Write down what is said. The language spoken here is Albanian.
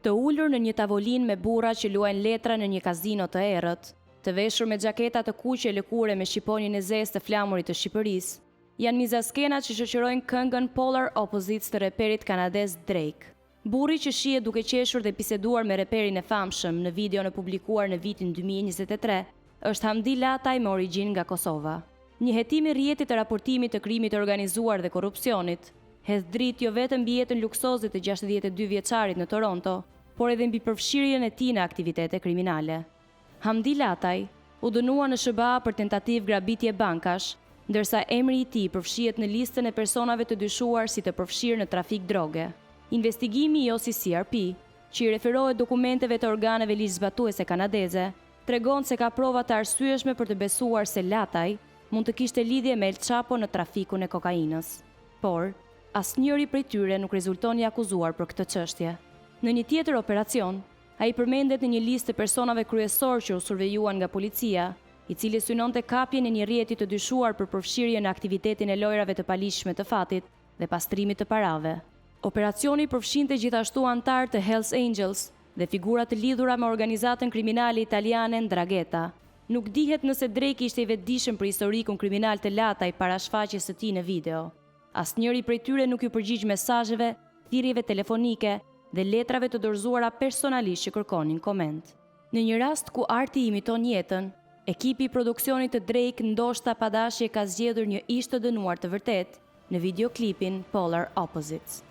të ulur në një tavolinë me burra që luajnë letra në një kazino të errët, të veshur me xhaketa të kuqe lëkure me shqiponjën e zezë të flamurit të Shqipërisë, janë mizaskenat që shoqërojnë këngën Polar Opposites të reperit kanadez Drake. Burri që shihet duke qeshur dhe biseduar me reperin e famshëm në videon e publikuar në vitin 2023 është Hamdi Lataj me origjinë nga Kosova. Një hetim i rrjetit të raportimit të krimit të organizuar dhe korrupsionit hedh dritë jo vetëm mbi jetën luksoze të 62 vjeçarit në Toronto, por edhe mbi përfshirjen e tij në aktivitete kriminale. Hamdi Lataj u dënua në SBA për tentativë grabitje bankash, ndërsa emri i tij përfshihet në listën e personave të dyshuar si të përfshirë në trafik droge. Investigimi i OCCRP, që i referohet dokumenteve të organeve ligjzbatuese kanadeze, tregon se ka prova të arsyeshme për të besuar se Lataj mund të kishte lidhje me El Chapo në trafikun e kokainës. Por, asnjëri prej tyre nuk rezulton i akuzuar për këtë çështje. Në një tjetër operacion, ai përmendet në një listë të personave kryesor që u survejuan nga policia, i cili synonte kapjen e një rrjeti të dyshuar për përfshirje në aktivitetin e lojrave të palishme të fatit dhe pastrimit të parave. Operacioni përfshinte gjithashtu antar të Hells Angels dhe figura të lidhura me organizatën kriminale italiane Ndrangheta. Nuk dihet nëse Drake ishte i vetëdijshëm për historikun kriminal të Lataj para shfaqjes së tij në video. Asnjëri prej tyre nuk i përgjigj mesazheve, thirrjeve telefonike dhe letrave të dorëzuara personalisht që kërkonin koment. Në një rast ku arti imiton jetën, ekipi i produksionit të Drake ndoshta padashje ka zgjedhur një ish të dënuar të vërtet në videoklipin Polar Opposites.